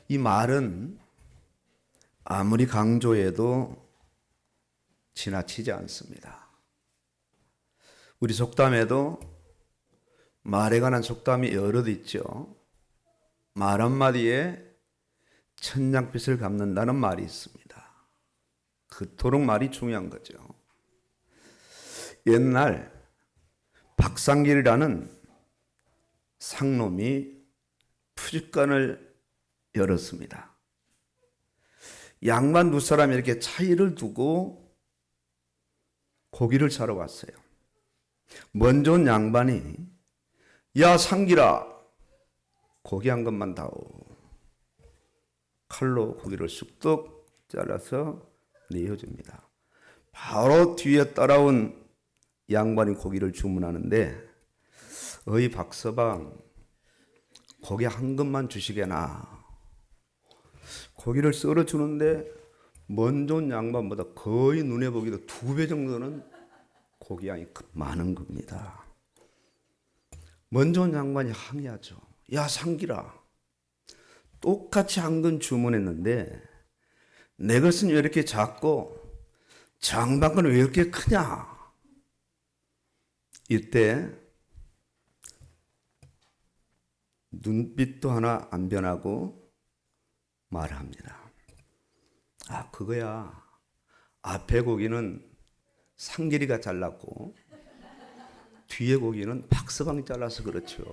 이 말은 아무리 강조해도 지나치지 않습니다. 우리 속담에도 말에 관한 속담이 여럿 있죠. 말 한마디에 천냥빚을 갚는다는 말이 있습니다. 그토록 말이 중요한 거죠. 옛날 박상길이라는 상놈이 푸짓간을 열었습니다. 양반 두 사람이 이렇게 차이를 두고 고기를 사러 왔어요. 먼저 온 양반이 야 상길아 고기 한 것만 다오. 칼로 고기를 쑥떡 잘라서 내어줍니다. 바로 뒤에 따라온 양반이 고기를 주문하는데 어이 박서방 고기 한 것만 주시게나. 고기를 썰어 주는데 먼저 온 양반보다 거의 눈에 보기도 2배 정도는 고기 양이 많은 겁니다. 먼저 온 양반이 항의하죠. 야 상길아 똑같이 한 건 주문했는데 내 것은 왜 이렇게 작고 장반 건 왜 이렇게 크냐. 이때 눈빛도 하나 안 변하고 말합니다. 아 그거야 앞에 고기는 상길이가 잘랐고 뒤에 고기는 박서방이 잘라서 그렇죠.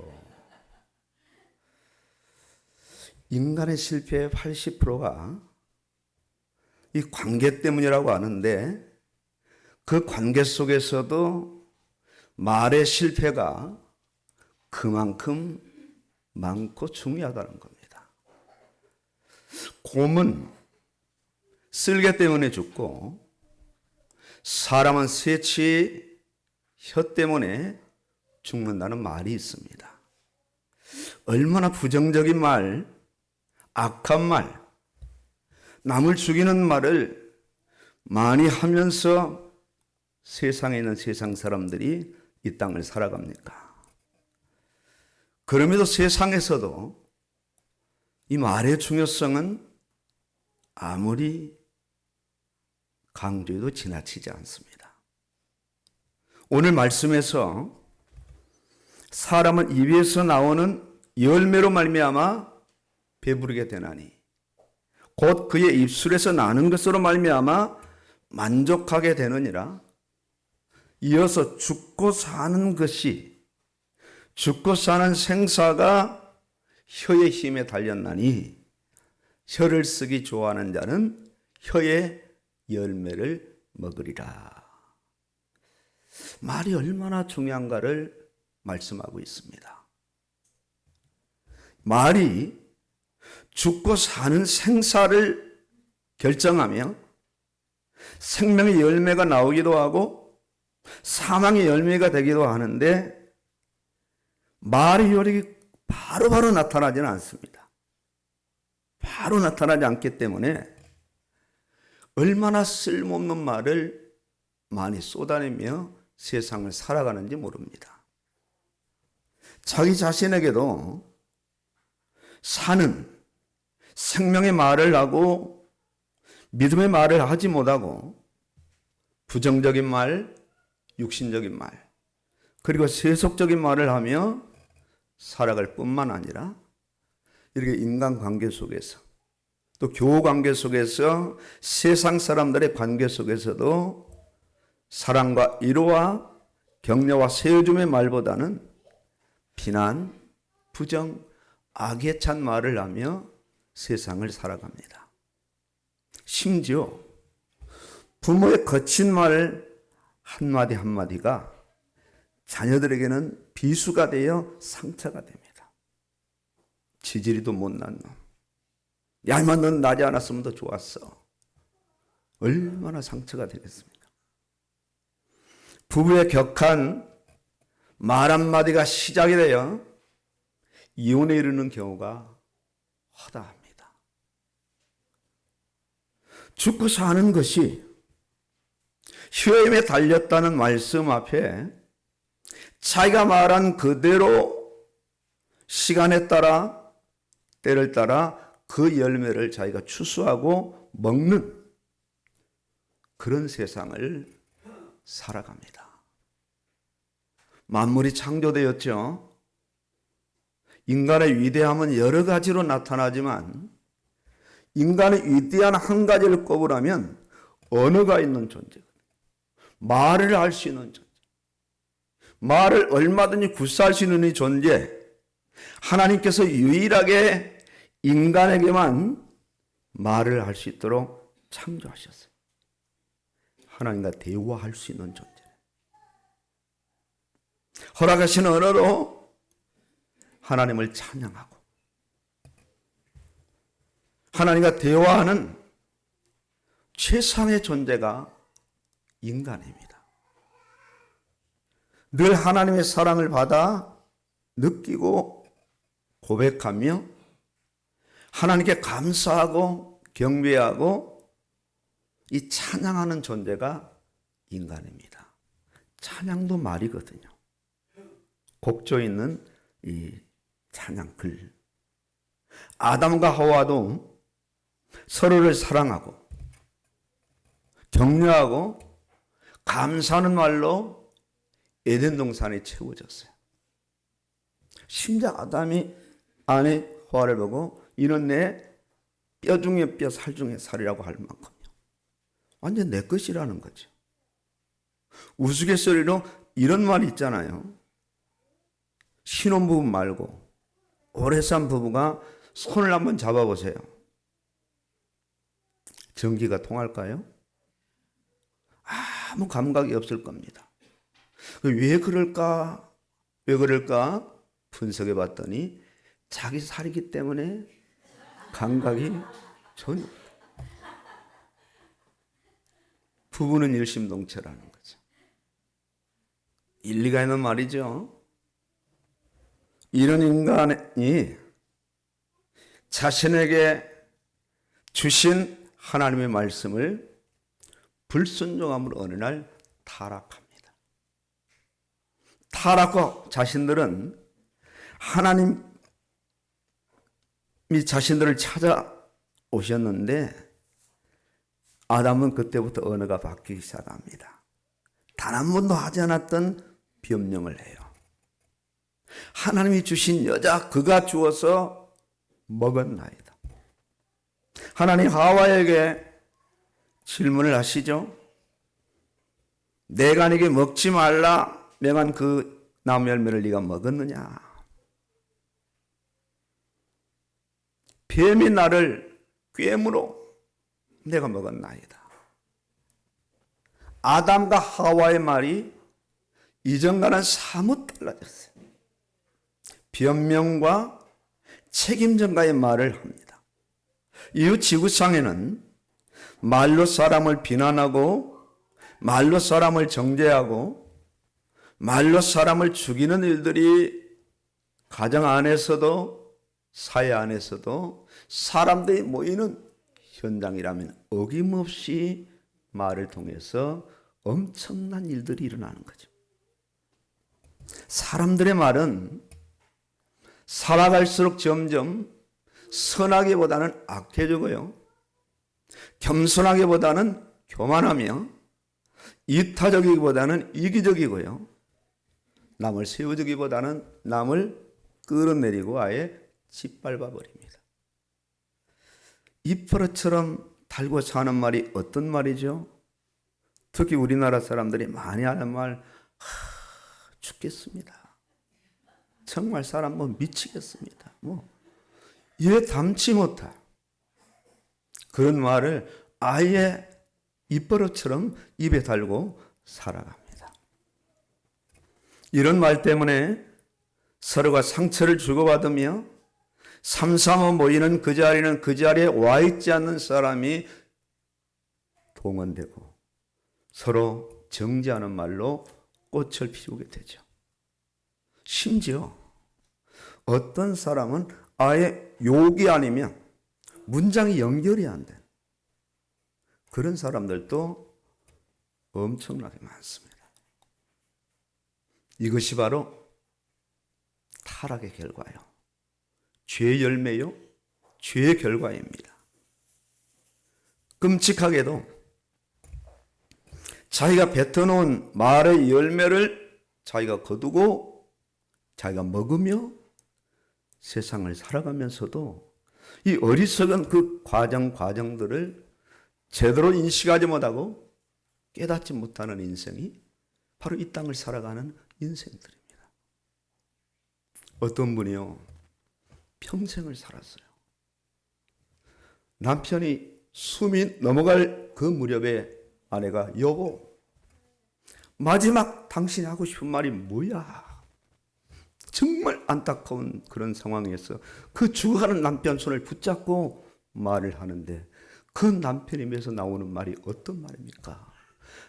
인간의 실패의 80%가 이 관계 때문이라고 하는데 그 관계 속에서도 말의 실패가 그만큼 많고 중요하다는 겁니다. 곰은 쓸개 때문에 죽고 사람은 새치 혀 때문에 죽는다는 말이 있습니다. 얼마나 부정적인 말, 악한 말, 남을 죽이는 말을 많이 하면서 세상에 있는 세상 사람들이 이 땅을 살아갑니까? 그럼에도 세상에서도 이 말의 중요성은 아무리 강조해도 지나치지 않습니다. 오늘 말씀에서 사람은 입에서 나오는 열매로 말미암아 배부르게 되나니 곧 그의 입술에서 나는 것으로 말미암아 만족하게 되느니라. 이어서 죽고 사는 것이 죽고 사는 생사가 혀의 힘에 달렸나니 혀를 쓰기 좋아하는 자는 혀의 열매를 먹으리라. 말이 얼마나 중요한가를 말씀하고 있습니다. 말이 죽고 사는 생사를 결정하며 생명의 열매가 나오기도 하고 사망의 열매가 되기도 하는데 말의 효력이 바로바로 나타나지는 않습니다. 바로 나타나지 않기 때문에 얼마나 쓸모없는 말을 많이 쏟아내며 세상을 살아가는지 모릅니다. 자기 자신에게도 사는 생명의 말을 하고 믿음의 말을 하지 못하고 부정적인 말, 육신적인 말, 그리고 세속적인 말을 하며 살아갈 뿐만 아니라 이렇게 인간관계 속에서 또 교우관계 속에서 세상 사람들의 관계 속에서도 사랑과 위로와 격려와 세워줌의 말보다는 비난, 부정, 악에 찬 말을 하며 세상을 살아갑니다. 심지어 부모의 거친 말 한마디 한마디가 자녀들에게는 비수가 되어 상처가 됩니다. 지지리도 못난 놈. 야, 인마 넌 나지 않았으면 더 좋았어. 얼마나 상처가 되겠습니까? 부부의 격한 말 한마디가 시작이 되어 이혼에 이르는 경우가 허다합니다. 죽고 사는 것이 혀에 힘에 달렸다는 말씀 앞에 자기가 말한 그대로 시간에 따라 때를 따라 그 열매를 자기가 추수하고 먹는 그런 세상을 살아갑니다. 만물이 창조되었죠. 인간의 위대함은 여러 가지로 나타나지만 인간의 위대한 한 가지를 꼽으라면 언어가 있는 존재거든요. 말을 할 수 있는 존재. 말을 얼마든지 구사할 수 있는 이 존재. 하나님께서 유일하게 인간에게만 말을 할 수 있도록 창조하셨어요. 하나님과 대화할 수 있는 존재. 허락하신 언어로 하나님을 찬양하고 하나님과 대화하는 최상의 존재가 인간입니다. 늘 하나님의 사랑을 받아 느끼고 고백하며 하나님께 감사하고 경배하고 이 찬양하는 존재가 인간입니다. 찬양도 말이거든요. 곡조 있는 이 찬양글. 아담과 하와도 서로를 사랑하고 격려하고 감사하는 말로 에덴 동산이 채워졌어요. 심지어 아담이 아내 하와를 보고 이는 내 뼈 중에 뼈, 살 중에 살이라고 할 만큼요. 완전 내 것이라는 거죠. 우스갯소리로 이런 말이 있잖아요. 신혼부부 말고 오래 산 부부가 손을 한번 잡아보세요. 전기가 통할까요? 아무 감각이 없을 겁니다. 왜 그럴까? 왜 그럴까? 분석해 봤더니 자기 살이기 때문에 감각이 전혀. 부부는 일심동체라는 거죠. 일리가 있는 말이죠. 이런 인간이 자신에게 주신 하나님의 말씀을 불순종함으로 어느 날 타락합니다. 타락과 자신들은 하나님이 자신들을 찾아오셨는데 아담은 그때부터 언어가 바뀌기 시작합니다. 단 한 번도 하지 않았던 변명을 해요. 하나님이 주신 여자 그가 주어서 먹었나이다. 하나님 하와에게 질문을 하시죠. 내가 네게 먹지 말라 명한 그 나무 열매를 네가 먹었느냐. 뱀이 나를 꿰물어 내가 먹었나이다. 아담과 하와의 말이 이전과는 사뭇 달라졌어요. 변명과 책임 전가의 말을 합니다. 이후 지구상에는 말로 사람을 비난하고 말로 사람을 정죄하고 말로 사람을 죽이는 일들이 가정 안에서도 사회 안에서도 사람들이 모이는 현장이라면 어김없이 말을 통해서 엄청난 일들이 일어나는 거죠. 사람들의 말은 살아갈수록 점점 선하기보다는 악해지고요. 겸손하기보다는 교만하며 이타적이기보다는 이기적이고요. 남을 세워주기보다는 남을 끌어내리고 아예 짓밟아 버립니다. 입버릇처럼 달고 사는 말이 어떤 말이죠? 특히 우리나라 사람들이 많이 하는 말, 죽겠습니다. 정말 사람 미치겠습니다. 입에 담지 못할 그런 말을 아예 입버릇처럼 입에 달고 살아갑니다. 이런 말 때문에 서로가 상처를 주고받으며 삼삼오 모이는 그 자리는 그 자리에 와 있지 않는 사람이 동원되고 서로 정죄하는 말로 꽃을 피우게 되죠. 심지어 어떤 사람은 아예 욕이 아니면 문장이 연결이 안 된 그런 사람들도 엄청나게 많습니다. 이것이 바로 타락의 결과요. 죄 열매요. 죄의 결과입니다. 끔찍하게도 자기가 뱉어놓은 말의 열매를 자기가 거두고 자기가 먹으며 세상을 살아가면서도 이 어리석은 그 과정들을 제대로 인식하지 못하고 깨닫지 못하는 인생이 바로 이 땅을 살아가는 인생들입니다. 어떤 분이요, 평생을 살았어요. 남편이 숨이 넘어갈 그 무렵에 아내가 여보, 마지막 당신이 하고 싶은 말이 뭐야? 정말 안타까운 그런 상황에서 그 죽어가는 남편 손을 붙잡고 말을 하는데 그 남편 입에서 나오는 말이 어떤 말입니까?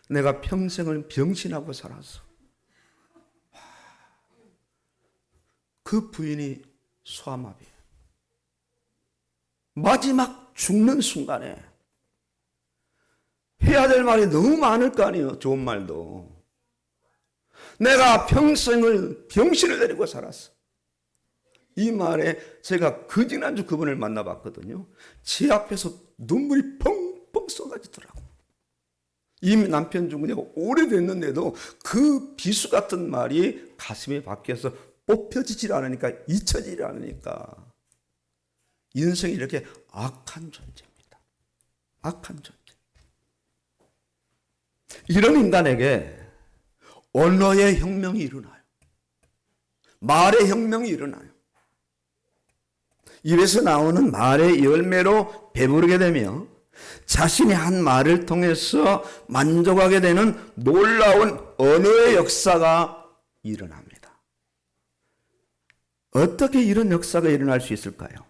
내가 평생을 병신하고 살았어. 그 부인이 소아마비예요. 마지막 죽는 순간에 해야 될 말이 너무 많을 거 아니에요. 좋은 말도. 내가 평생을 병신을 데리고 살았어. 이 말에 제가 그 지난주 그분을 만나봤거든요. 제 앞에서 눈물이 펑펑 쏟아지더라고. 이 남편 죽은 지가 오래됐는데도 그 비수 같은 말이 가슴에 박혀서 뽑혀지질 않으니까, 잊혀지질 않으니까 인생이 이렇게 악한 존재입니다. 악한 존재. 이런 인간에게 언어의 혁명이 일어나요. 말의 혁명이 일어나요. 입에서 나오는 말의 열매로 배부르게 되며 자신이 한 말을 통해서 만족하게 되는 놀라운 언어의 역사가 일어납니다. 어떻게 이런 역사가 일어날 수 있을까요?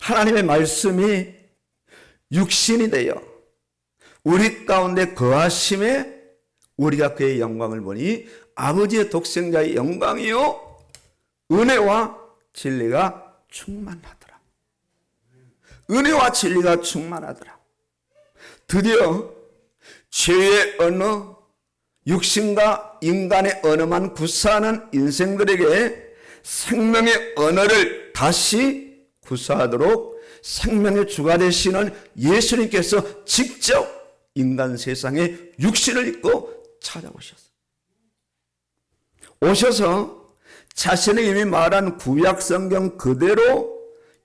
하나님의 말씀이 육신이 되어 우리 가운데 거하심에 우리가 그의 영광을 보니 아버지의 독생자의 영광이요 은혜와 진리가 충만하더라. 은혜와 진리가 충만하더라. 드디어 죄의 언어, 육신과 인간의 언어만 구사하는 인생들에게 생명의 언어를 다시 구사하도록 생명의 주가 되시는 예수님께서 직접 인간 세상에 육신을 입고 찾아오셨어요. 오셔서 자신이 이미 말한 구약 성경 그대로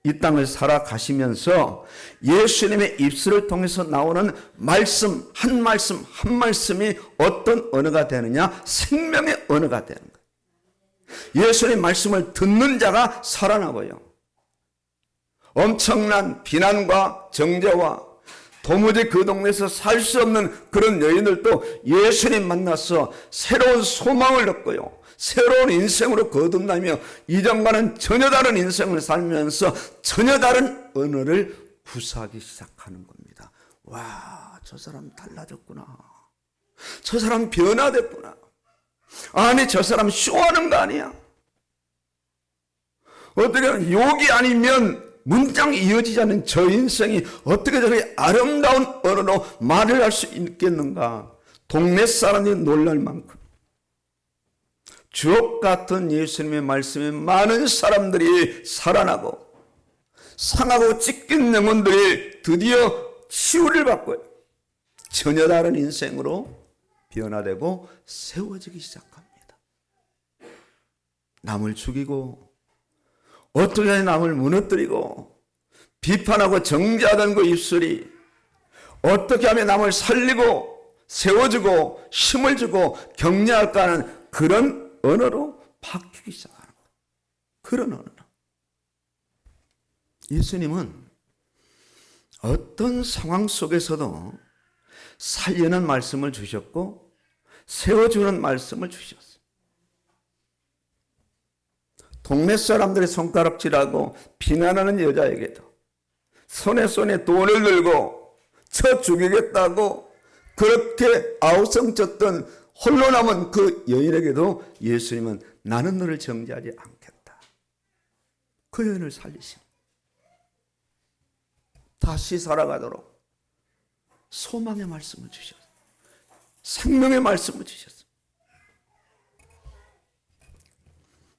이 땅을 살아가시면서 예수님의 입술을 통해서 나오는 말씀 한 말씀이 어떤 언어가 되느냐? 생명의 언어가 되는 거예요. 예수님의 말씀을 듣는 자가 살아나고요. 엄청난 비난과 정죄와 도무지 그 동네에서 살 수 없는 그런 여인들도 예수님 만나서 새로운 소망을 얻고요. 새로운 인생으로 거듭나며 이전과는 전혀 다른 인생을 살면서 전혀 다른 언어를 구사하기 시작하는 겁니다. 와, 저 사람 달라졌구나. 저 사람 변화됐구나. 아니, 저 사람 쇼하는 거 아니야. 어떻게 욕이 아니면 문장이 이어지지 않는 저 인생이 어떻게 저렇게 아름다운 언어로 말을 할 수 있겠는가. 동네 사람들이 놀랄 만큼 주옥 같은 예수님의 말씀에 많은 사람들이 살아나고 상하고 찢긴 영혼들이 드디어 치유를 받고 전혀 다른 인생으로 변화되고 세워지기 시작합니다. 남을 죽이고 어떻게 남을 무너뜨리고 비판하고 정죄하던 그 입술이 어떻게 하면 남을 살리고 세워주고 힘을 주고 격려할까 하는 그런 언어로 바뀌기 시작하는 거예요. 그런 언어로. 예수님은 어떤 상황 속에서도 살리는 말씀을 주셨고 세워주는 말씀을 주셨어요. 동네 사람들이 손가락질하고 비난하는 여자에게도 손에 돈을 들고 쳐 죽이겠다고 그렇게 아우성쳤던 홀로 남은 그 여인에게도 예수님은 나는 너를 정죄하지 않겠다. 그 여인을 살리시고 다시 살아가도록 소망의 말씀을 주셨어요. 생명의 말씀을 주셨어요.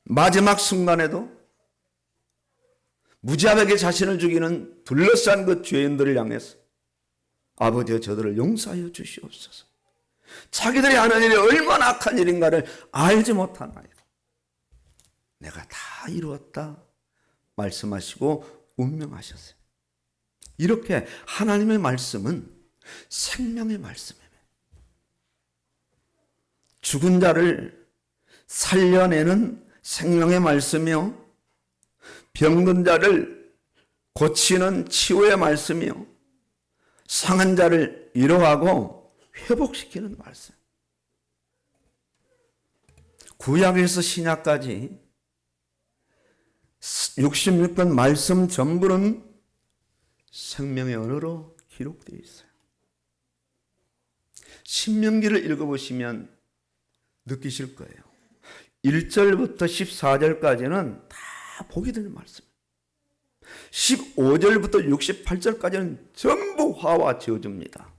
마지막 순간에도 무지하게 자신을 죽이는 둘러싼 그 죄인들을 향해서 아버지여 저들을 용서하여 주시옵소서. 자기들이 하는 일이 얼마나 악한 일인가를 알지 못하나이다. 내가 다 이루었다 말씀하시고 운명하셨어요. 이렇게 하나님의 말씀은 생명의 말씀입니다. 죽은 자를 살려내는 생명의 말씀이요, 병든 자를 고치는 치유의 말씀이요, 상한 자를 위로하고 회복시키는 말씀. 구약에서 신약까지 66권 말씀 전부는 생명의 언어로 기록되어 있어요. 신명기를 읽어보시면 느끼실 거예요. 1절부터 14절까지는 다 복이 되는 말씀. 15절부터 68절까지는 전부 화와 저주입니다.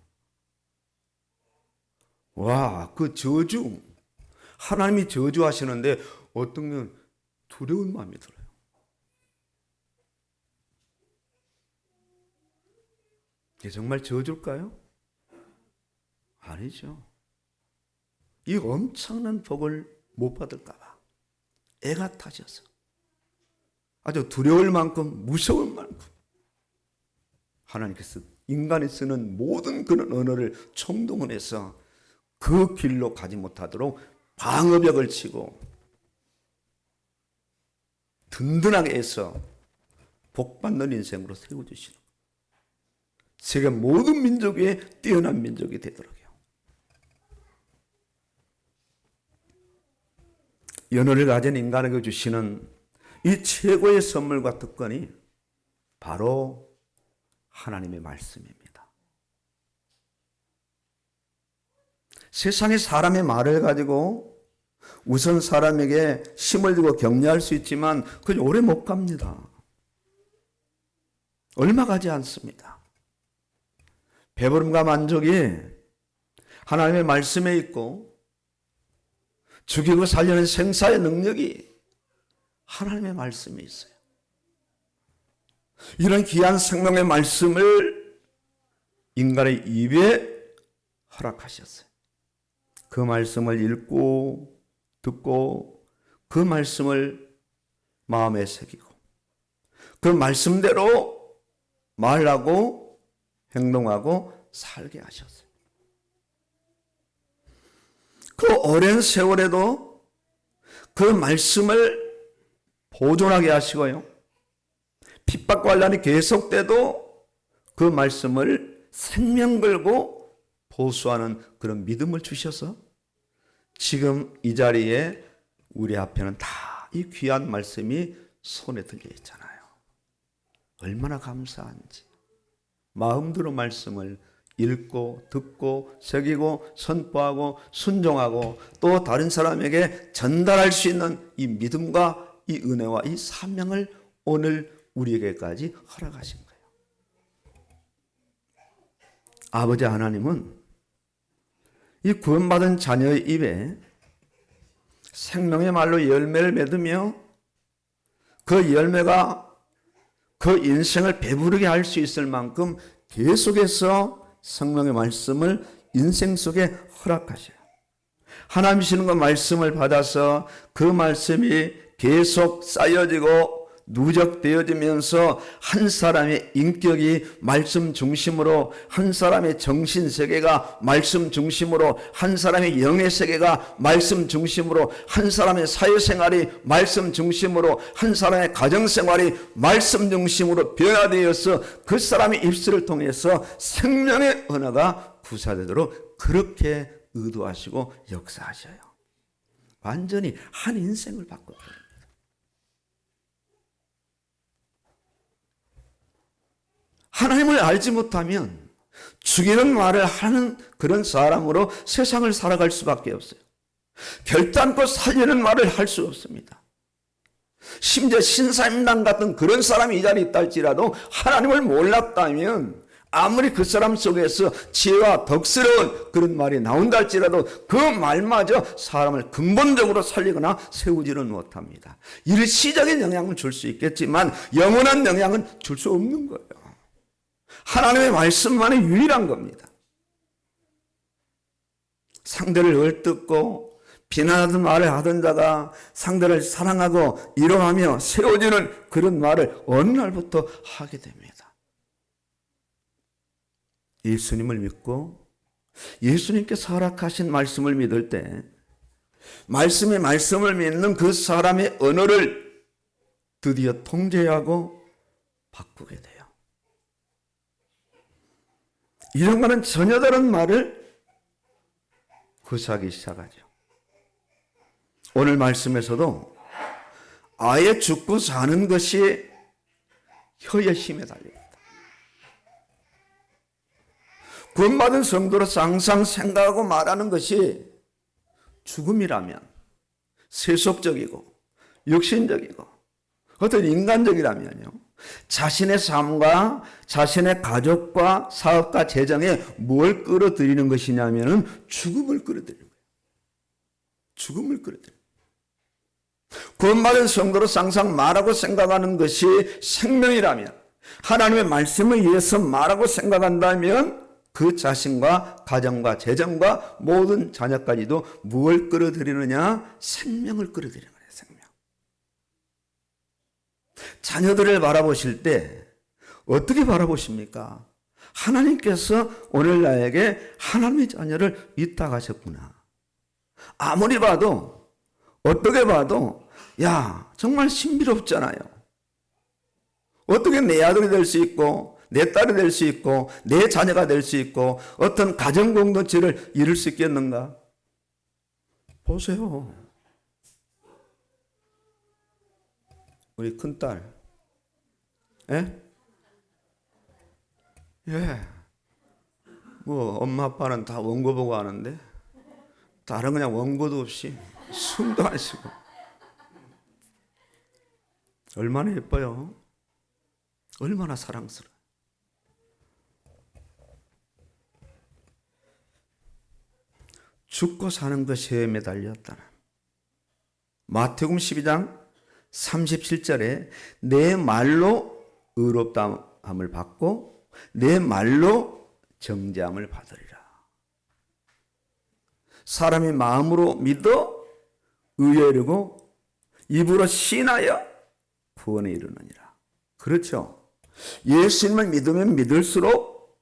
와, 그 저주, 하나님이 저주하시는데 어떤 건 두려운 마음이 들어요. 이게 정말 저주일까요? 아니죠. 이 엄청난 복을 못 받을까 봐 애가 타셔서 아주 두려울 만큼 무서울 만큼 하나님께서 인간이 쓰는 모든 그런 언어를 총동원해서 그 길로 가지 못하도록 방어벽을 치고 든든하게 해서 복받는 인생으로 세워주시는 거예요. 세계 모든 민족 위에 뛰어난 민족이 되도록요. 연호를 가진 인간에게 주시는 이 최고의 선물과 특권이 바로 하나님의 말씀입니다. 세상의 사람의 말을 가지고 우선 사람에게 힘을 주고 격려할 수 있지만 그게 오래 못 갑니다. 얼마 가지 않습니다. 배부름과 만족이 하나님의 말씀에 있고 죽이고 살리는 생사의 능력이 하나님의 말씀에 있어요. 이런 귀한 생명의 말씀을 인간의 입에 허락하셨어요. 그 말씀을 읽고 듣고 그 말씀을 마음에 새기고 그 말씀대로 말하고 행동하고 살게 하셨어요. 그 오랜 세월에도 그 말씀을 보존하게 하시고요. 핍박과 환난이 계속돼도 그 말씀을 생명 걸고 보수하는 그런 믿음을 주셔서 지금 이 자리에 우리 앞에는 다 이 귀한 말씀이 손에 들려 있잖아요. 얼마나 감사한지. 마음대로 말씀을 읽고 듣고 새기고 선포하고 순종하고 또 다른 사람에게 전달할 수 있는 이 믿음과 이 은혜와 이 사명을 오늘 우리에게까지 허락하신 거예요. 아버지 하나님은 이 구원받은 자녀의 입에 생명의 말로 열매를 맺으며 그 열매가 그 인생을 배부르게 할 수 있을 만큼 계속해서 성령의 말씀을 인생 속에 허락하셔요. 하나님 주시는 그 말씀을 받아서 그 말씀이 계속 쌓여지고 누적되어지면서 한 사람의 인격이 말씀 중심으로, 한 사람의 정신세계가 말씀 중심으로, 한 사람의 영의 세계가 말씀 중심으로, 한 사람의 사회생활이 말씀 중심으로, 한 사람의 가정생활이 말씀 중심으로 변화되어서 그 사람의 입술을 통해서 생명의 언어가 구사되도록 그렇게 의도하시고 역사하셔요. 완전히 한 인생을 바꿔버립니다. 하나님을 알지 못하면 죽이는 말을 하는 그런 사람으로 세상을 살아갈 수밖에 없어요. 결단코 살리는 말을 할 수 없습니다. 심지어 신사임당 같은 그런 사람이 이 자리에 있다 할지라도 하나님을 몰랐다면 아무리 그 사람 속에서 지혜와 덕스러운 그런 말이 나온다 할지라도 그 말마저 사람을 근본적으로 살리거나 세우지는 못합니다. 일시적인 영향은 줄 수 있겠지만 영원한 영향은 줄 수 없는 거예요. 하나님의 말씀만이 유일한 겁니다. 상대를 얼뜯고 비난하던 말을 하던 자가 상대를 사랑하고 위로하며 세워주는 그런 말을 어느 날부터 하게 됩니다. 예수님을 믿고 예수님께서 허락하신 말씀을 믿을 때 말씀의 말씀을 믿는 그 사람의 언어를 드디어 통제하고 바꾸게 돼요. 이런 말은 전혀 다른 말을 구사하기 시작하죠. 오늘 말씀에서도 아예 죽고 사는 것이 혀의 힘에 달립니다. 구원받은 성도로서 항상 생각하고 말하는 것이 죽음이라면 세속적이고 육신적이고 어떤 인간적이라면요, 자신의 삶과 자신의 가족과 사업과 재정에 뭘 끌어들이는 것이냐면은 죽음을 끌어들이는 거예요. 죽음을 끌어들이는 거예요. 구원받은 성도로서 항상 말하고 생각하는 것이 생명이라면, 하나님의 말씀을 위해서 말하고 생각한다면 그 자신과 가정과 재정과 모든 자녀까지도 무엇을 끌어들이느냐? 생명을 끌어들이는 거예요. 생명. 자녀들을 바라보실 때 어떻게 바라보십니까? 하나님께서 오늘 나에게 하나님의 자녀를 위탁하셨구나. 아무리 봐도, 어떻게 봐도 야, 정말 신비롭잖아요. 어떻게 내 아들이 될 수 있고 내 딸이 될 수 있고 내 자녀가 될 수 있고 어떤 가정 공동체를 이룰 수 있겠는가? 보세요. 우리 큰딸. 예? 예. 뭐 엄마 아빠는 다 원고 보고 하는데 딸은 그냥 원고도 없이 숨도 안 쉬고. 얼마나 예뻐요. 얼마나 사랑스러워요. 죽고 사는 것에 매달렸다는 마태복음 12장 37절에 내 말로 의롭다함을 받고 내 말로 정죄함을 받으리라. 사람이 마음으로 믿어 의에 이르고 입으로 신하여 구원에 이르느니라. 그렇죠. 예수님을 믿으면 믿을수록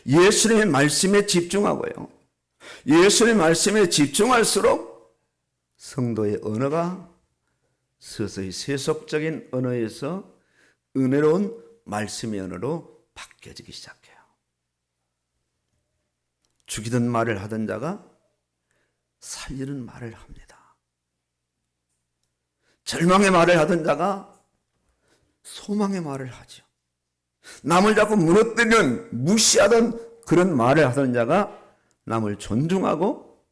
예수님의 말씀에 집중하고요, 예수님의 말씀에 집중할수록 성도의 언어가 서서히 세속적인 언어에서 은혜로운 말씀의 언어로 바뀌어지기 시작해요. 죽이던 말을 하던 자가 살리는 말을 합니다. 절망의 말을 하던 자가 소망의 말을 하죠. 남을 자꾸 무너뜨리는 무시하던 그런 말을 하던 자가 남을 존중하고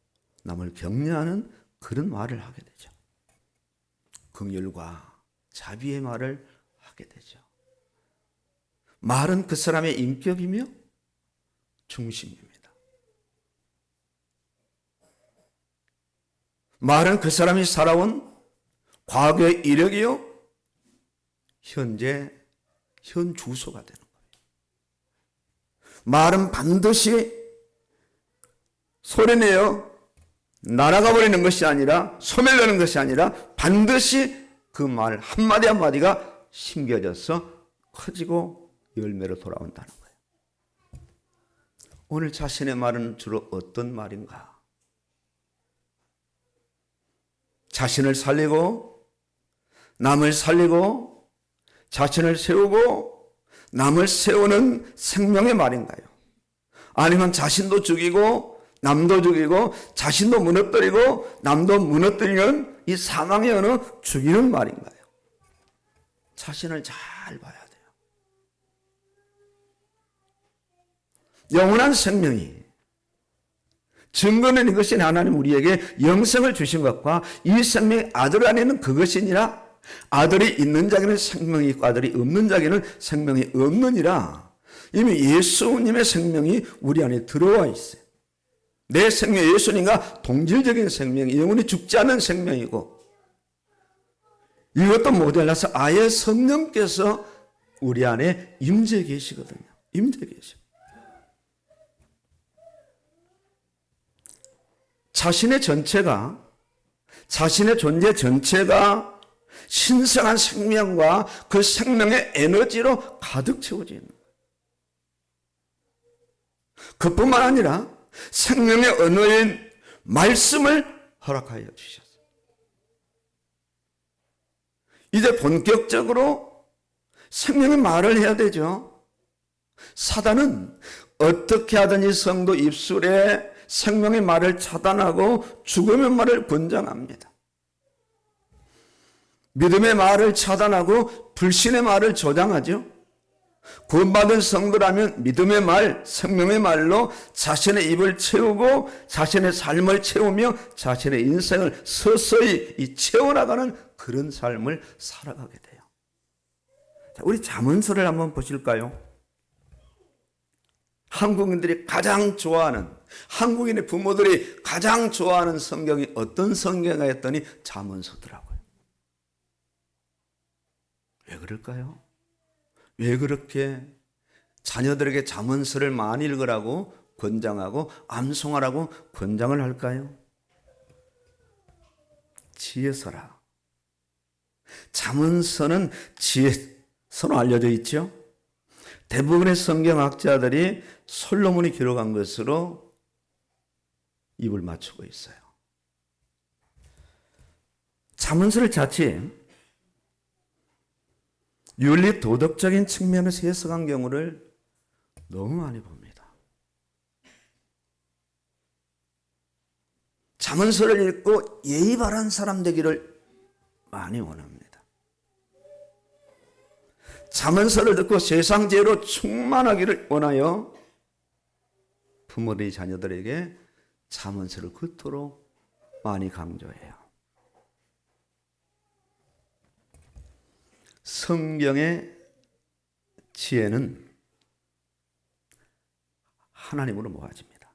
남을 격려하는 그런 말을 하게 되죠. 긍휼과 자비의 말을 하게 되죠. 말은 그 사람의 인격이며 중심입니다. 말은 그 사람이 살아온 과거의 이력이요, 현재 현 주소가 되는 거예요. 말은 반드시 소리내어 날아가 버리는 것이 아니라, 소멸되는 것이 아니라 반드시 그 말 한마디 한마디가 심겨져서 커지고 열매로 돌아온다는 거예요. 오늘 자신의 말은 주로 어떤 말인가? 자신을 살리고 남을 살리고 자신을 세우고 남을 세우는 생명의 말인가요? 아니면 자신도 죽이고 남도 죽이고 자신도 무너뜨리고 남도 무너뜨리는 이 사망의 언어, 죽이는 말인가요? 자신을 잘 봐야 돼요. 영원한 생명이 증거는 이것이 하나님 우리에게 영생을 주신 것과 이 생명이 아들 안에 있는 그것이니라. 아들이 있는 자에게는 생명이 있고 아들이 없는 자에게는 생명이 없느니라. 이미 예수님의 생명이 우리 안에 들어와 있어요. 내 생명, 예수님과 동질적인 생명이 영원히 죽지 않는 생명이고, 이것도 모자라서 아예 성령께서 우리 안에 임재 계시거든요. 임재 계시. 자신의 전체가, 자신의 존재 전체가 신성한 생명과 그 생명의 에너지로 가득 채워져 있는 거예요. 그뿐만 아니라 생명의 언어인 말씀을 허락하여 주셨어요. 이제 본격적으로 생명의 말을 해야 되죠. 사단은 어떻게 하든지 성도 입술에 생명의 말을 차단하고 죽음의 말을 권장합니다. 믿음의 말을 차단하고 불신의 말을 조장하죠. 구원받은 성도라면 믿음의 말, 생명의 말로 자신의 입을 채우고 자신의 삶을 채우며 자신의 인생을 서서히 채워나가는 그런 삶을 살아가게 돼요. 자, 우리 잠언서를 한번 보실까요? 한국인들이 가장 좋아하는, 한국인의 부모들이 가장 좋아하는 성경이 어떤 성경인가 했더니 잠언서더라고요. 왜 그럴까요? 왜 그렇게 자녀들에게 잠언서를 많이 읽으라고 권장하고 암송하라고 권장을 할까요? 지혜서라. 잠언서는 지혜서로 알려져 있죠. 대부분의 성경학자들이 솔로몬이 기록한 것으로 입을 맞추고 있어요. 잠언서를 자칫 윤리 도덕적인 측면에서 해석한 경우를 너무 많이 봅니다. 잠언서를 읽고 예의 바른 사람 되기를 많이 원합니다. 잠언서를 듣고 세상 지혜로 충만하기를 원하여 부모들이 자녀들에게 잠언서를 그토록 많이 강조해요. 성경의 지혜는 하나님으로 모아집니다.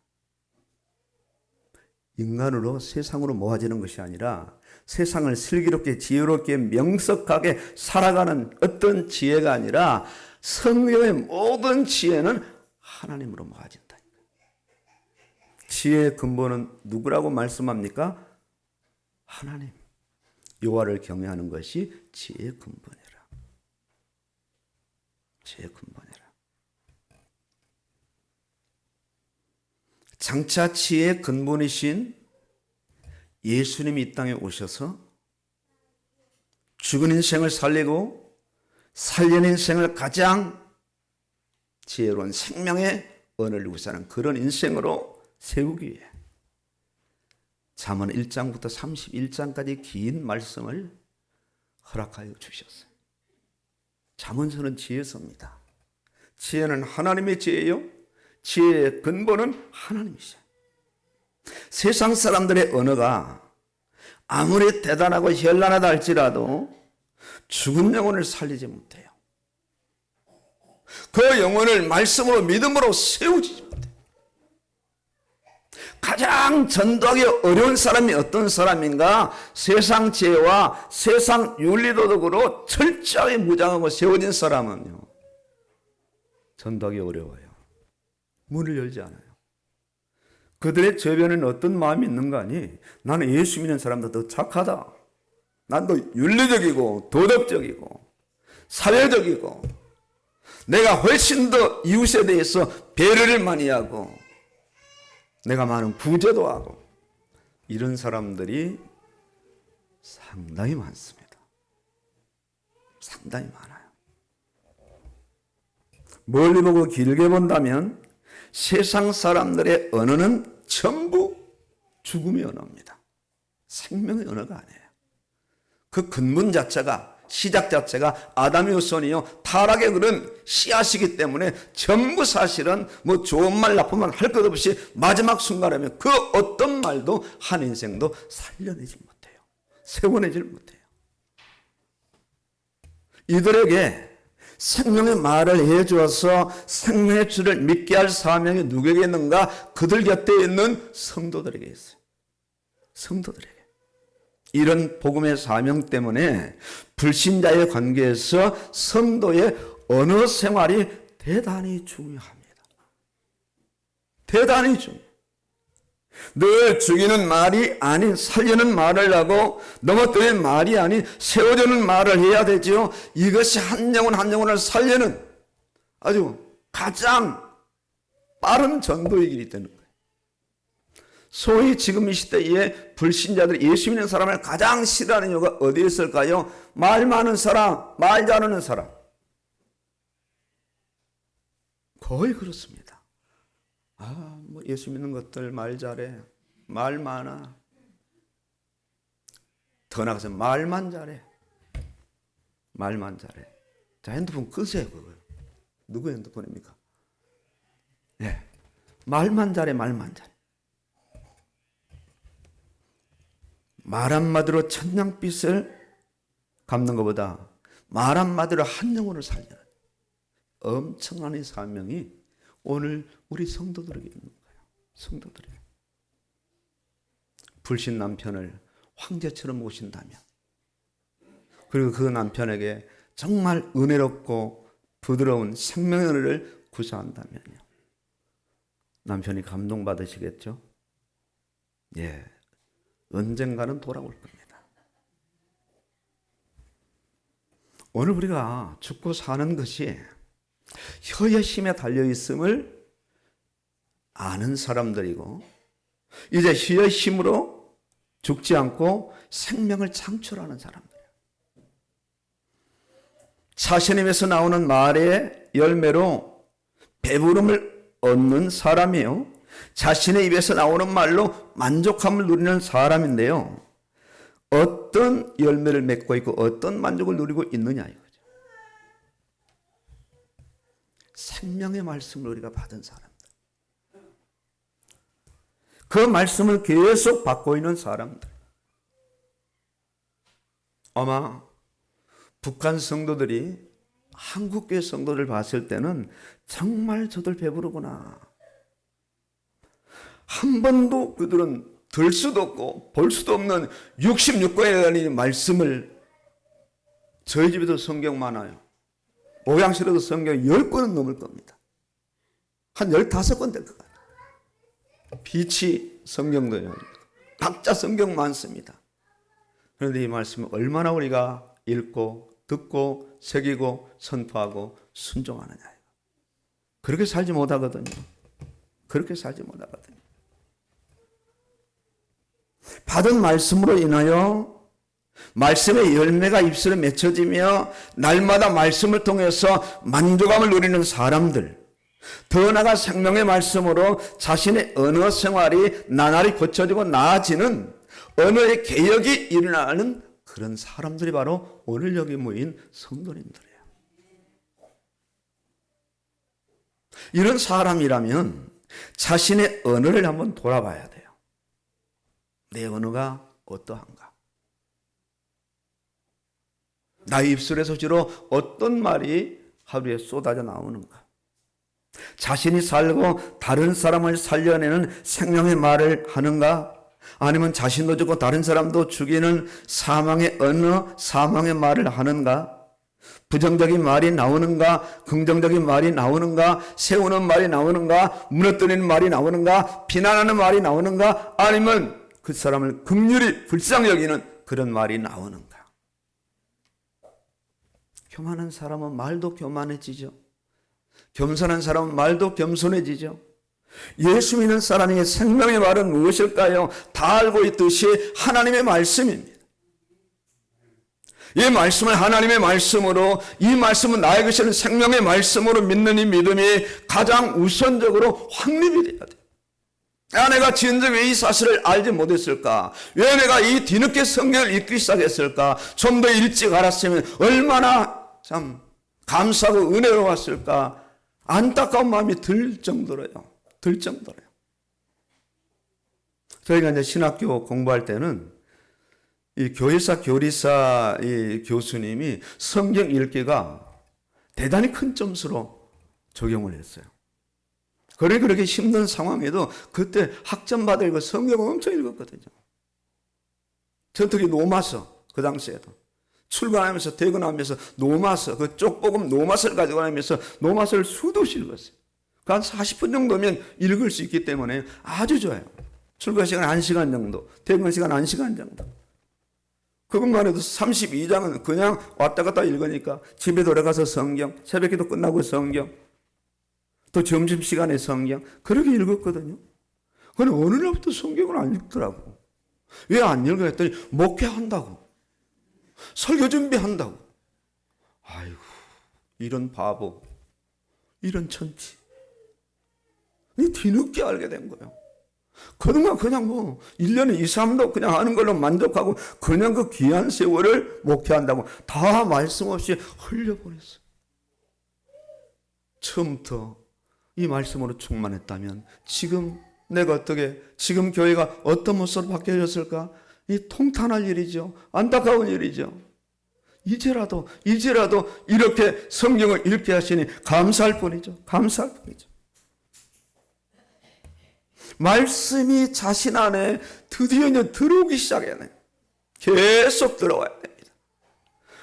인간으로 세상으로 모아지는 것이 아니라 세상을 슬기롭게 지혜롭게 명석하게 살아가는 어떤 지혜가 아니라 성경의 모든 지혜는 하나님으로 모아진다. 지혜의 근본은 누구라고 말씀합니까? 하나님. 여호와를 경외하는 것이 지혜의 근본이라. 지혜의 근본이라. 장차 지혜의 근본이신 예수님이 이 땅에 오셔서 죽은 인생을 살리고 살린 인생을 가장 지혜로운 생명의 언어를 구사하는 그런 인생으로 세우기 위해 잠언 1장부터 31장까지 긴 말씀을 허락하여 주셨어요. 잠언서는 지혜서입니다. 지혜는 하나님의 지혜요. 지혜의 근본은 하나님이시죠. 세상 사람들의 언어가 아무리 대단하고 현란하다 할지라도 죽은 영혼을 살리지 못해요. 그 영혼을 말씀으로 믿음으로 세우지 못해요. 가장 전도하기 어려운 사람이 어떤 사람인가? 세상 지혜와 세상 윤리도덕으로 철저하게 무장하고 세워진 사람은요, 전도하기 어려워요. 문을 열지 않아요. 그들의 저변에는 어떤 마음이 있는가 하니, 나는 예수 믿는 사람보다 더 착하다. 난 더 윤리적이고 도덕적이고 사회적이고 내가 훨씬 더 이웃에 대해서 배려를 많이 하고 내가 많은 구제도 하고, 이런 사람들이 상당히 많습니다. 상당히 많아요. 멀리 보고 길게 본다면 세상 사람들의 언어는 전부 죽음의 언어입니다. 생명의 언어가 아니에요. 그 근본 자체가, 시작 자체가 아담의 후손이요, 타락의 그런 씨앗이기 때문에 전부 사실은 뭐 좋은 말 나쁜 말 할 것 없이 마지막 순간이면 그 어떤 말도 한 인생도 살려내지 못해요. 세워내지 못해요. 이들에게 생명의 말을 해주어서 생명의 주를 믿게 할 사명이 누구에게 있는가? 그들 곁에 있는 성도들에게 있어요. 성도들에게. 이런 복음의 사명 때문에 불신자의 관계에서 성도의 언어 생활이 대단히 중요합니다. 대단히 중요해요. 늘 죽이는 말이 아닌 살리는 말을 하고 넘어뜨리는 말이 아닌 세워주는 말을 해야 되죠. 이것이 한 영혼 한 영혼을 살리는 아주 가장 빠른 전도의 길이 되는 거예요. 소위 지금 이 시대에 불신자들이 예수 믿는 사람을 가장 싫어하는 이유가 어디에 있을까요? 말 많은 사람, 말 잘하는 사람. 거의 그렇습니다. 뭐 예수 믿는 것들 말 잘해, 말 많아. 더 나가서 말만 잘해, 말만 잘해. 자, 핸드폰 끄세요, 그걸. 누구 핸드폰입니까? 네, 말만 잘해, 말만 잘해. 말 한마디로 천냥빚을 갚는 것보다 말 한마디로 한 영혼을 살리는 엄청난 이 사명이 오늘 우리 성도들에게 있는 거예요. 성도들에게. 불신 남편을 황제처럼 모신다면, 그리고 그 남편에게 정말 은혜롭고 부드러운 생명의 은혜를 구사한다면요, 남편이 감동받으시겠죠? 예, 언젠가는 돌아올 겁니다. 오늘 우리가 죽고 사는 것이 혀의 힘에 달려있음을 아는 사람들이고, 이제 혀의 힘으로 죽지 않고 생명을 창출하는 사람들이에요. 자신의 입에서 나오는 말의 열매로 배부름을 얻는 사람이에요. 자신의 입에서 나오는 말로 만족함을 누리는 사람인데요, 어떤 열매를 맺고 있고 어떤 만족을 누리고 있느냐 이거죠. 생명의 말씀을 우리가 받은 사람들, 그 말씀을 계속 받고 있는 사람들. 아마 북한 성도들이 한국교회 성도들 봤을 때는 정말 저들 배부르구나, 한 번도 그들은 들 수도 없고 볼 수도 없는 66권에 달린 말씀을, 저희 집에도 성경 많아요. 보양실에도 성경 10권은 넘을 겁니다. 한 15권 될 것 같아요. 비치 성경도요. 각자 성경 많습니다. 그런데 이 말씀을 얼마나 우리가 읽고 듣고 새기고 선포하고 순종하느냐. 그렇게 살지 못하거든요. 그렇게 살지 못하거든요. 받은 말씀으로 인하여 말씀의 열매가 입술에 맺혀지며 날마다 말씀을 통해서 만족감을 누리는 사람들, 더 나아가 생명의 말씀으로 자신의 언어 생활이 나날이 고쳐지고 나아지는 언어의 개혁이 일어나는 그런 사람들이 바로 오늘 여기 모인 성도님들이에요. 이런 사람이라면 자신의 언어를 한번 돌아봐야 돼요. 내 언어가 어떠한가? 나의 입술에서 주로 어떤 말이 하루에 쏟아져 나오는가? 자신이 살고 다른 사람을 살려내는 생명의 말을 하는가? 아니면 자신도 죽고 다른 사람도 죽이는 사망의 언어, 사망의 말을 하는가? 부정적인 말이 나오는가? 긍정적인 말이 나오는가? 세우는 말이 나오는가? 무너뜨리는 말이 나오는가? 비난하는 말이 나오는가? 아니면 그 사람을 긍휼히 불쌍히 여기는 그런 말이 나오는가? 교만한 사람은 말도 교만해지죠. 겸손한 사람은 말도 겸손해지죠. 예수 믿는 사람의 생명의 말은 무엇일까요? 다 알고 있듯이 하나님의 말씀입니다. 이 말씀을 하나님의 말씀으로, 이 말씀은 나의 것이라는 생명의 말씀으로 믿는 이 믿음이 가장 우선적으로 확립이 돼야 돼요. 내가 진즉 왜 이 사실을 알지 못했을까? 왜 내가 이 뒤늦게 성경을 읽기 시작했을까? 좀 더 일찍 알았으면 얼마나 참 감사하고 은혜로웠을까? 안타까운 마음이 들 정도로요. 저희가 이제 신학교 공부할 때는 이 교회사 교리사 이 교수님이 성경 읽기가 대단히 큰 점수로 적용을 했어요. 그렇게 힘든 상황에도 그때 학점 받을 그 성경을 엄청 읽었거든요. 저 특히 노마서, 그 당시에도 출근하면서 퇴근하면서 노마서, 그 쪽복음 노마서를 가지고 다니면서 노마서를 수도 없이 읽었어요. 한 40분 정도면 읽을 수 있기 때문에 아주 좋아요. 출근 시간 1시간 정도, 퇴근 시간 1시간 정도. 그것만 해도 32장은 그냥 왔다 갔다 읽으니까 집에 돌아가서 성경, 새벽기도 끝나고 성경, 또 점심시간에 성경, 그렇게 읽었거든요. 그런데 어느 날부터 성경을 안 읽더라고. 왜 안 읽어 했더니 목회한다고, 설교 준비한다고. 아이고, 이런 바보, 이런 천치. 뒤늦게 알게 된 거예요. 그동안 그냥 1년에 2, 3도 그냥 하는 걸로 만족하고 그냥 그 귀한 세월을 목회한다고 다 말씀 없이 흘려보냈어요. 처음부터 이 말씀으로 충만했다면 지금 내가 어떻게, 지금 교회가 어떤 모습으로 바뀌어졌을까? 이 통탄할 일이죠. 안타까운 일이죠. 이제라도 이렇게 성경을 읽게 하시니 감사할 뿐이죠. 감사할 뿐이죠. 말씀이 자신 안에 드디어 이제 들어오기 시작해요. 계속 들어와야 됩니다.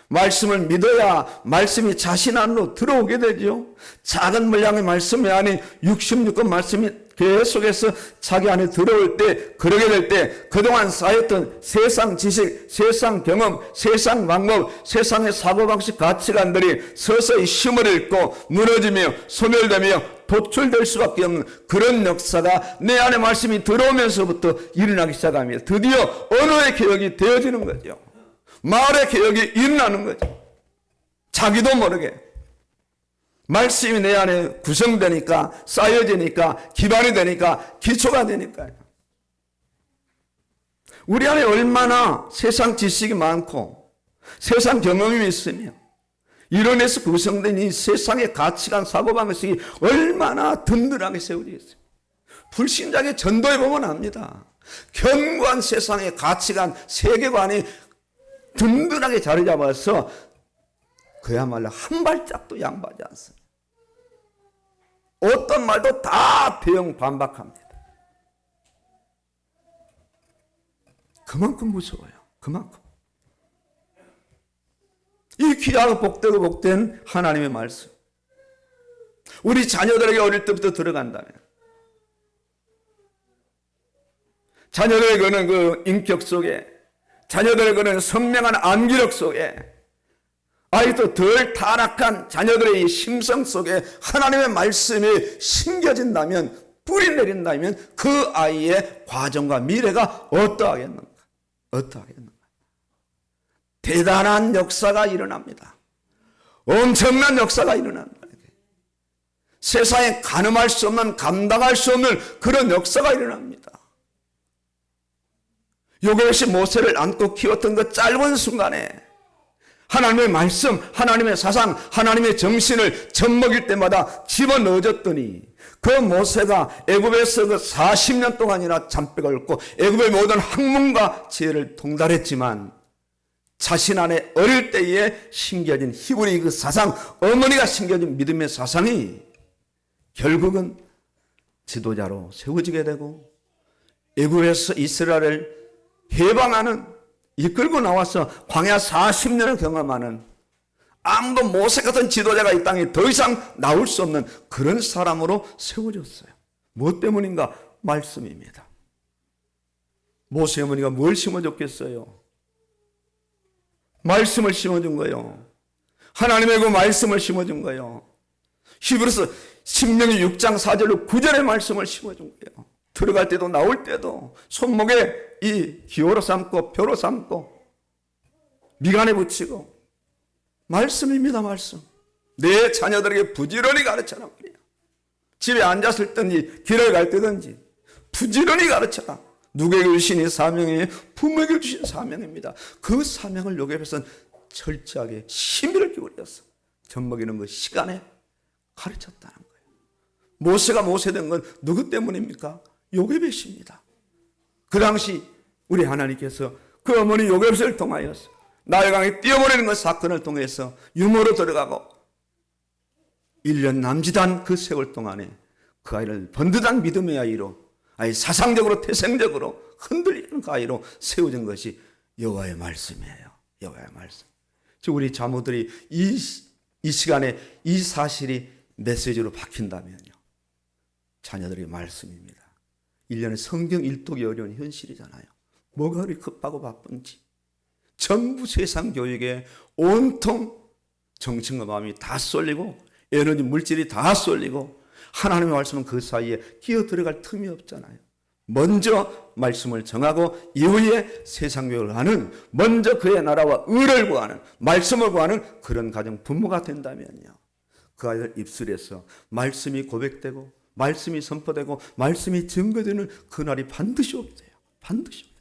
말씀을 믿어야 말씀이 자신 안으로 들어오게 되죠. 작은 분량의 말씀이 아닌 66권 말씀이 계속해서 자기 안에 들어올 때, 그러게 될 때 그동안 쌓였던 세상 지식, 세상 경험, 세상 방법, 세상의 사고방식 가치관들이 서서히 힘을 잃고 무너지며 소멸되며 도출될 수밖에 없는 그런 역사가 내 안에 말씀이 들어오면서부터 일어나기 시작합니다. 드디어 언어의 개혁이 되어지는 거죠. 말의 개혁이 일어나는 거죠. 자기도 모르게 말씀이 내 안에 구성되니까, 쌓여지니까, 기반이 되니까, 기초가 되니까요. 우리 안에 얼마나 세상 지식이 많고 세상 경험이 있으며 이론에서 구성된 이 세상의 가치관, 사고방식이 얼마나 든든하게 세워져 있어요. 불신자의 전도에 보면 압니다. 견고한 세상의 가치관, 세계관이 든든하게 자리 잡아서 그야말로 한 발짝도 양보하지 않습니다. 어떤 말도 다 대응 반박합니다. 그만큼 무서워요. 그만큼. 이 귀하고 복되고 복된 하나님의 말씀. 우리 자녀들에게 어릴 때부터 들어간다면, 자녀들의 그는 그 인격 속에, 자녀들의 그는 선명한 암기력 속에, 아이도 덜 타락한 자녀들의 이 심성 속에 하나님의 말씀이 심겨진다면, 뿌리 내린다면 그 아이의 과정과 미래가 어떠하겠는가? 어떠하겠는가? 대단한 역사가 일어납니다. 엄청난 역사가 일어납니다. 세상에 가늠할 수 없는, 감당할 수 없는 그런 역사가 일어납니다. 요것이 모세를 안고 키웠던 그 짧은 순간에 하나님의 말씀, 하나님의 사상, 하나님의 정신을 젖먹일 때마다 집어넣어줬더니 그 모세가 애굽에서 그 40년 동안이나 잔뼈가 얽고 애굽의 모든 학문과 지혜를 통달했지만 자신 안에 어릴 때에 심겨진 히브리 그 사상, 어머니가 심겨진 믿음의 사상이 결국은 지도자로 세워지게 되고 애굽에서 이스라엘을 해방하는, 이끌고 나와서 광야 40년을 경험하는, 아무도 모세 같은 지도자가 이 땅에 더 이상 나올 수 없는 그런 사람으로 세워졌어요. 무엇 때문인가? 말씀입니다. 모세 어머니가 뭘 심어줬겠어요? 말씀을 심어준 거예요. 하나님의 그 말씀을 심어준 거예요. 히브리서 신명기 6장 4절로 9절의 말씀을 심어준 거예요. 들어갈 때도 나올 때도 손목에 이 기호로 삼고 표로 삼고 미간에 붙이고, 말씀입니다. 말씀. 내 자녀들에게 부지런히 가르쳐라 말이야. 집에 앉았을 때든지 길을 갈 때든지 부지런히 가르쳐라. 누구에게 주신 이 사명이 부모에게 주신 사명입니다. 그 사명을 요셉에서는 철저하게 심의를 기울여서 젖먹이는 그 시간에 가르쳤다는 거예요. 모세가 모세된 건 누구 때문입니까? 요셉의 시입니다. 그 당시 우리 하나님께서 그 어머니 요셉을 통하여서 나일강에 띄어버리는 그 사건을 통해서 유모로 들어가고 1년 남짓한 그 세월 동안에 그 아이를 번듯한 믿음의 아이로, 아예 사상적으로 태생적으로 흔들리는 그 아이로 세워진 것이 여호와의 말씀이에요. 여호와의 말씀. 즉 우리 자모들이 이 시간에 이 사실이 메시지로 박힌다면요, 자녀들의 말씀입니다. 1년에 성경 일독이 어려운 현실이잖아요. 뭐가 그리 급하고 바쁜지 전부 세상 교육에 온통 정신과 마음이 다 쏠리고 에너지 물질이 다 쏠리고 하나님의 말씀은 그 사이에 끼어 들어갈 틈이 없잖아요. 먼저 말씀을 정하고 이후에 세상 교육을 하는, 먼저 그의 나라와 의를 구하는, 말씀을 구하는 그런 가정 부모가 된다면요, 그 아이들 입술에서 말씀이 고백되고 말씀이 선포되고 말씀이 증거되는 그날이 반드시 없대요. 반드시 없대요.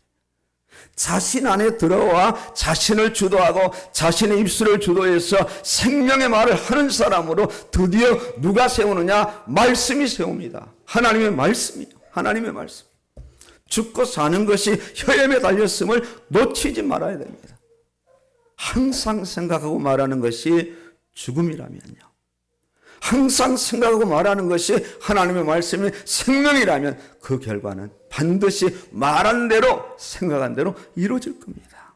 자신 안에 들어와 자신을 주도하고 자신의 입술을 주도해서 생명의 말을 하는 사람으로 드디어 누가 세우느냐? 말씀이 세웁니다. 하나님의 말씀이요. 하나님의 말씀. 죽고 사는 것이 혀에 달렸음을 놓치지 말아야 됩니다. 항상 생각하고 말하는 것이 죽음이라면요, 항상 생각하고 말하는 것이 하나님의 말씀이 생명이라면 그 결과는 반드시 말한 대로 생각한 대로 이루어질 겁니다.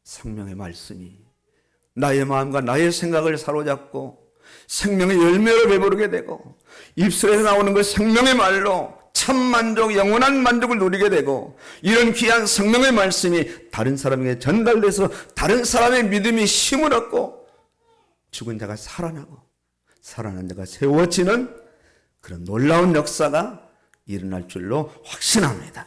생명의 말씀이 나의 마음과 나의 생각을 사로잡고 생명의 열매를 배부르게 되고 입술에서 나오는 그 생명의 말로 참 만족, 영원한 만족을 누리게 되고, 이런 귀한 생명의 말씀이 다른 사람에게 전달돼서 다른 사람의 믿음이 힘을 얻고 죽은 자가 살아나고 살아난 자가 세워지는 그런 놀라운 역사가 일어날 줄로 확신합니다.